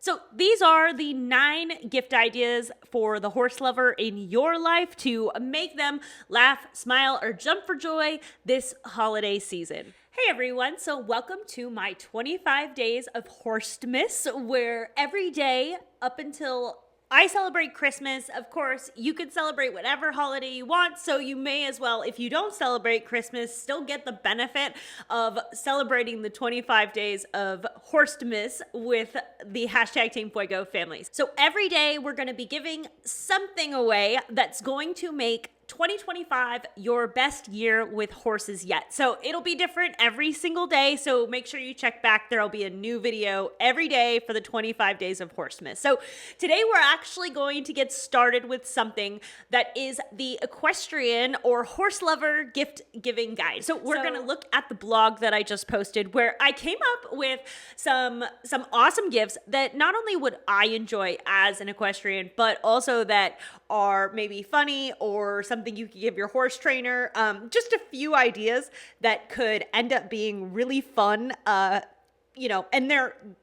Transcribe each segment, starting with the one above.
So these are the 9 gift ideas for the horse lover in your life to make them laugh, smile, or jump for joy this holiday season. Hey everyone, so welcome to my 25 days of Horsemas, where every day up until I celebrate Christmas. Of course, you can celebrate whatever holiday you want, so you may as well, if you don't celebrate Christmas, still get the benefit of celebrating the 25 days of Horsemas with the hashtag Team Fuego families. So every day we're going to be giving something away that's going to make 2025 your best year with horses yet. So it'll be different every single day. So make sure you check back. There'll be a new video every day for the 25 days of Horsemas. So today we're actually going to get started with something that is the Equestrian or horse lover gift giving guide. So we're going to look at the blog that I just posted where I came up with some awesome gifts that not only would I enjoy as an equestrian, but also that are maybe funny or something you could give your horse trainer. Just a few ideas that could end up being really fun. And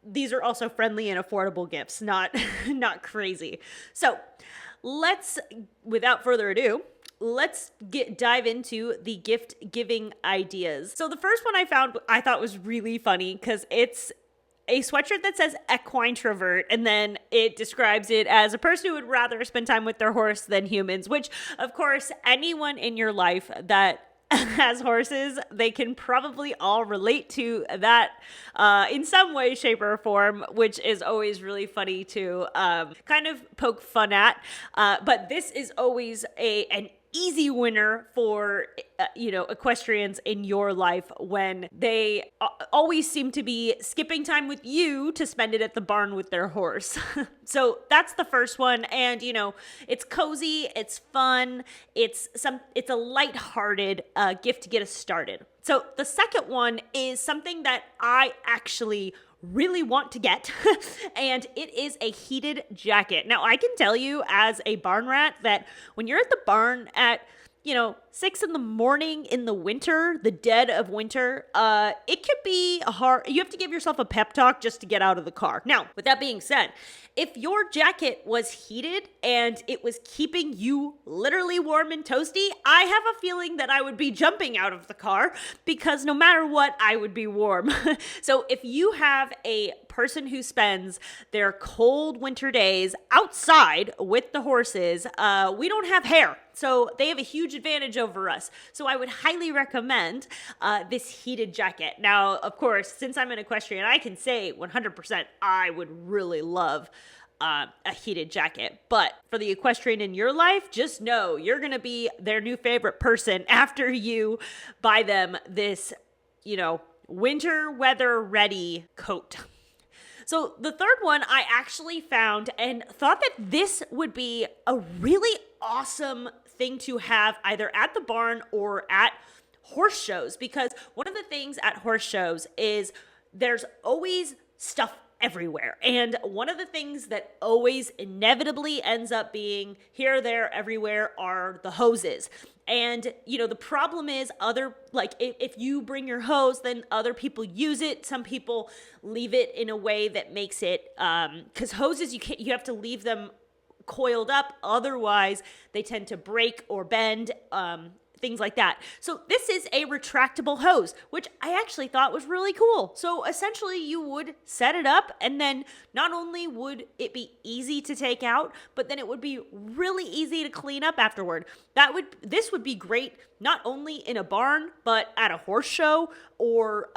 these are also friendly and affordable gifts, not crazy. So without further ado, let's dive into the gift giving ideas. So the first one I found I thought was really funny because it's a sweatshirt that says equine introvert, and then it describes it as a person who would rather spend time with their horse than humans, which, of course, anyone in your life that has horses, they can probably all relate to that in some way, shape, or form, which is always really funny to kind of poke fun at. But this is always an easy winner for equestrians in your life when they always seem to be skipping time with you to spend it at the barn with their horse. So that's the first one, and it's cozy, it's fun, it's a lighthearted gift to get us started. So the second one is something that I actually really want to get, and it is a heated jacket. Now, I can tell you as a barn rat that when you're at the barn at 6 a.m. in the winter, the dead of winter, it could be hard. You have to give yourself a pep talk just to get out of the car. Now, with that being said, if your jacket was heated and it was keeping you literally warm and toasty, I have a feeling that I would be jumping out of the car because no matter what, I would be warm. So if you have a person who spends their cold winter days outside with the horses, we don't have hair. So they have a huge advantage over us. So I would highly recommend this heated jacket. Now, of course, since I'm an equestrian, I can say 100% I would really love a heated jacket. But for the equestrian in your life, just know you're going to be their new favorite person after you buy them this, winter weather ready coat. So the third one I actually found and thought that this would be a really awesome thing to have either at the barn or at horse shows, because one of the things at horse shows is there's always stuff everywhere. And one of the things that always inevitably ends up being here, there, everywhere are the hoses. And, the problem is if you bring your hose, then other people use it. Some people leave it in a way that makes it, because hoses, you have to leave them coiled up. Otherwise, they tend to break or bend, things like that. So this is a retractable hose, which I actually thought was really cool. So essentially you would set it up, and then not only would it be easy to take out, but then it would be really easy to clean up afterward. This would be great not only in a barn, but at a horse show or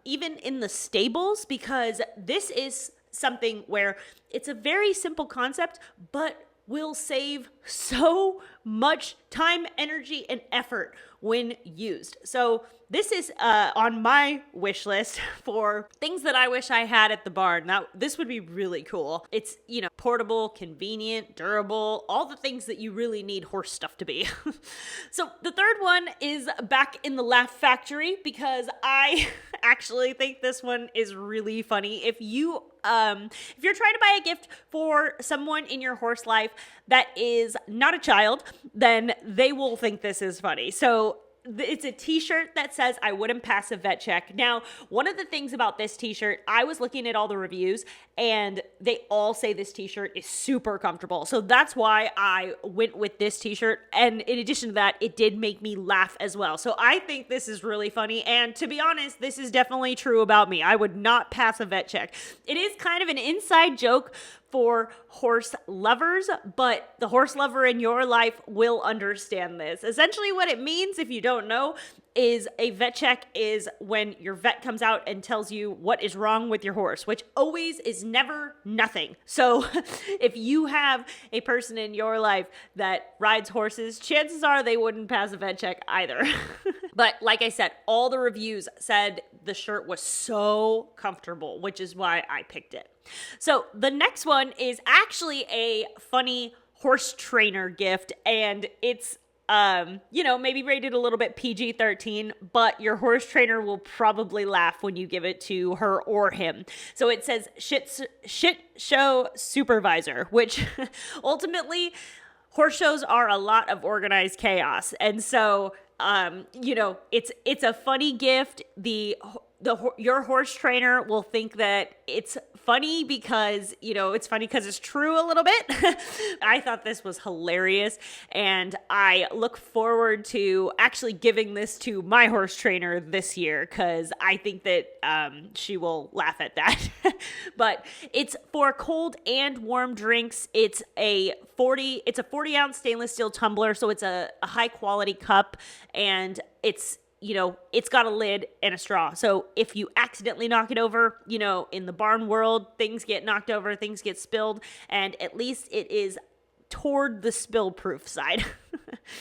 even in the stables, because this is something where it's a very simple concept, but will save so much time, energy, and effort when used. So this is on my wish list for things that I wish I had at the barn. Now, this would be really cool. It's, portable, convenient, durable, all the things that you really need horse stuff to be. So the third one is back in the Laugh Factory, because I actually think this one is really funny. If you're trying to buy a gift for someone in your horse life that is not a child, then they will think this is funny. So it's a t-shirt that says I wouldn't pass a vet check. Now, one of the things about this t-shirt, I was looking at all the reviews and they all say this t-shirt is super comfortable. So that's why I went with this t-shirt. And in addition to that, it did make me laugh as well. So I think this is really funny. And to be honest, this is definitely true about me. I would not pass a vet check. It is kind of an inside joke for horse lovers, but the horse lover in your life will understand this. Essentially what it means, if you don't know, is a vet check is when your vet comes out and tells you what is wrong with your horse, which always is never nothing. So if you have a person in your life that rides horses, chances are they wouldn't pass a vet check either. But like I said, all the reviews said the shirt was so comfortable, which is why I picked it. So the next one is actually a funny horse trainer gift, and it's maybe rated a little bit PG-13, but your horse trainer will probably laugh when you give it to her or him. So it says shit show supervisor, which ultimately horse shows are a lot of organized chaos. And so, it's a funny gift. Your horse trainer will think that it's funny because, it's true a little bit. I thought this was hilarious, and I look forward to actually giving this to my horse trainer this year because I think that she will laugh at that. But it's for cold and warm drinks. It's a 40-ounce stainless steel tumbler, so it's a high quality cup, and it's got a lid and a straw. So if you accidentally knock it over, in the barn world, things get knocked over, things get spilled, and at least it is toward the spill-proof side.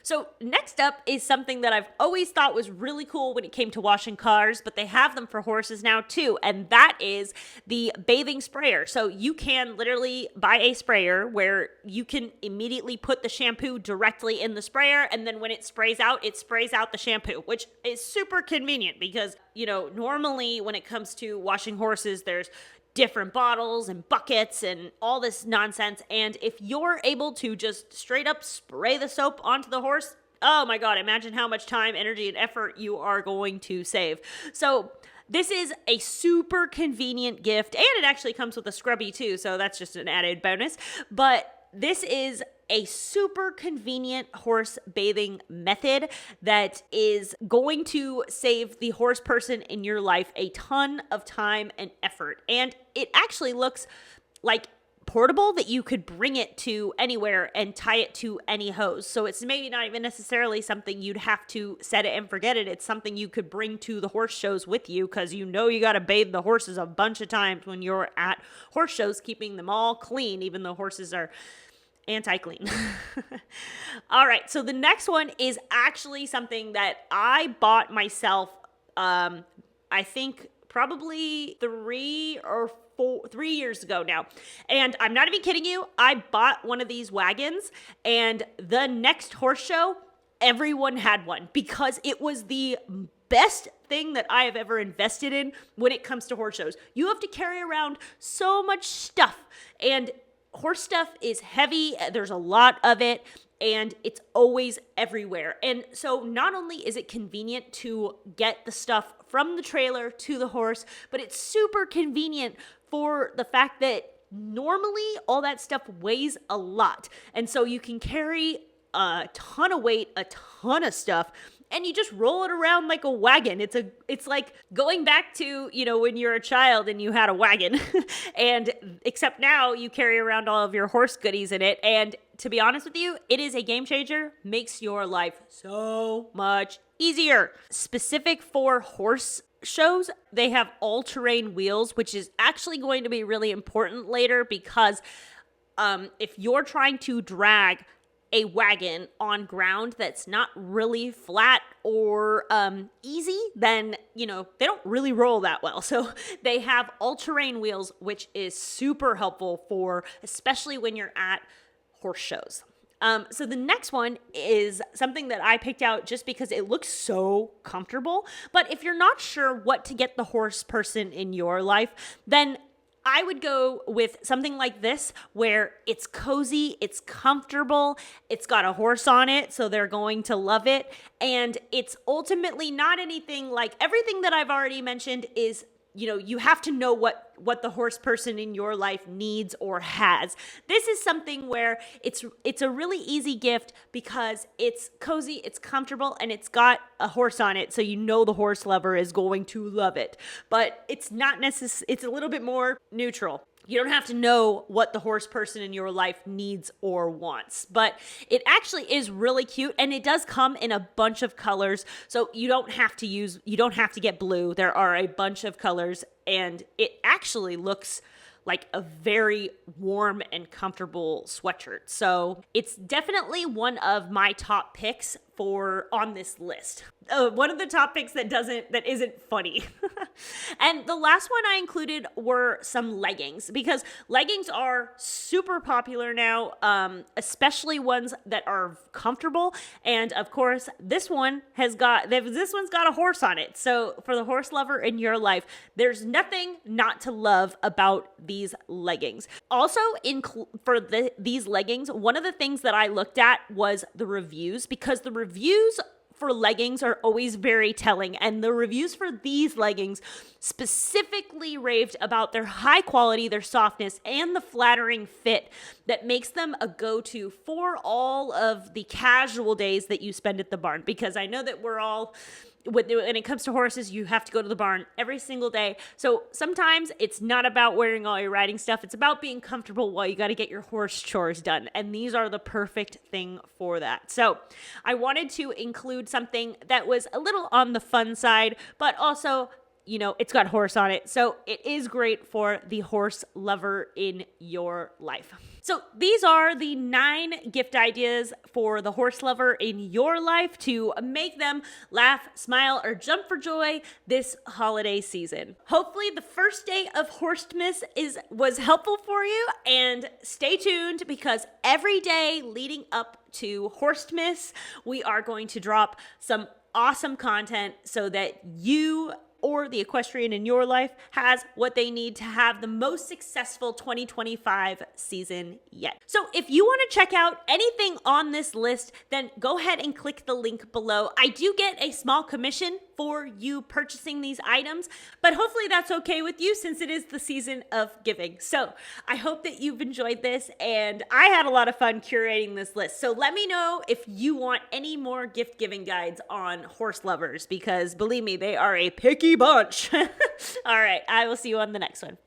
So next up is something that I've always thought was really cool when it came to washing cars, but they have them for horses now too, and that is the bathing sprayer. So you can literally buy a sprayer where you can immediately put the shampoo directly in the sprayer, and then when it sprays out the shampoo, which is super convenient because, normally when it comes to washing horses, there's different bottles and buckets and all this nonsense. And if you're able to just straight up spray the soap onto the horse, oh my God, imagine how much time, energy, and effort you are going to save. So this is a super convenient gift, and it actually comes with a scrubby too, so that's just an added bonus. But this is a super convenient horse bathing method that is going to save the horse person in your life a ton of time and effort. And it actually looks like portable, that you could bring it to anywhere and tie it to any hose. So it's maybe not even necessarily something you'd have to set it and forget it. It's something you could bring to the horse shows with you because you got to bathe the horses a bunch of times when you're at horse shows, keeping them all clean, even though horses are anti-clean. All right, so the next one is actually something that I bought myself, I think probably 3 years ago now. And I'm not even kidding you. I bought one of these wagons, and the next horse show, everyone had one because it was the best thing that I have ever invested in when it comes to horse shows. You have to carry around so much stuff, and horse stuff is heavy. There's a lot of it, and it's always everywhere. And so not only is it convenient to get the stuff from the trailer to the horse, but it's super convenient for the fact that normally all that stuff weighs a lot. And so you can carry a ton of weight, a ton of stuff, and you just roll it around like a wagon. It's like going back to, when you're a child and you had a wagon, and except now you carry around all of your horse goodies in it. And to be honest with you, it is a game changer, makes your life so much easier. Specific for horse shows, they have all-terrain wheels, which is actually going to be really important later because if you're trying to drag a wagon on ground that's not really flat or easy, then, they don't really roll that well. So they have all-terrain wheels, which is super helpful for, especially when you're at horse shows. So the next one is something that I picked out just because it looks so comfortable. But if you're not sure what to get the horse person in your life, then I would go with something like this where it's cozy, it's comfortable, it's got a horse on it, so they're going to love it. And it's ultimately not anything like everything that I've already mentioned is, you have to know what the horse person in your life needs or has. This is something where it's a really easy gift because it's cozy, it's comfortable, and it's got a horse on it, so the horse lover is going to love it. But it's not it's a little bit more neutral. You don't have to know what the horse person in your life needs or wants, but it actually is really cute, and it does come in a bunch of colors. So you don't have to get blue. There are a bunch of colors, and it actually looks like a very warm and comfortable sweatshirt. So it's definitely one of my top picks on this list. One of the top picks that isn't funny. And the last one I included were some leggings, because leggings are super popular now, especially ones that are comfortable. And of course, this one's got a horse on it. So for the horse lover in your life, there's nothing not to love about these leggings. Also, these leggings, one of the things that I looked at was the reviews, because the reviews for leggings are always very telling, and the reviews for these leggings specifically raved about their high quality, their softness, and the flattering fit that makes them a go-to for all of the casual days that you spend at the barn. Because I know that we're all, when it comes to horses, you have to go to the barn every single day. So sometimes it's not about wearing all your riding stuff. It's about being comfortable while you got to get your horse chores done. And these are the perfect thing for that. So I wanted to include something that was a little on the fun side, but also, it's got horse on it. So it is great for the horse lover in your life. So these are the 9 gift ideas for the horse lover in your life to make them laugh, smile, or jump for joy this holiday season. Hopefully the first day of Horsemas was helpful for you, and stay tuned because every day leading up to Horsemas, we are going to drop some awesome content so that you or the equestrian in your life has what they need to have the most successful 2025 season yet. So if you want to check out anything on this list, then go ahead and click the link below. I do get a small commission for you purchasing these items, but hopefully that's okay with you since it is the season of giving. So I hope that you've enjoyed this, and I had a lot of fun curating this list. So let me know if you want any more gift giving guides on horse lovers, because believe me, they are a picky bunch. All right, I will see you on the next one.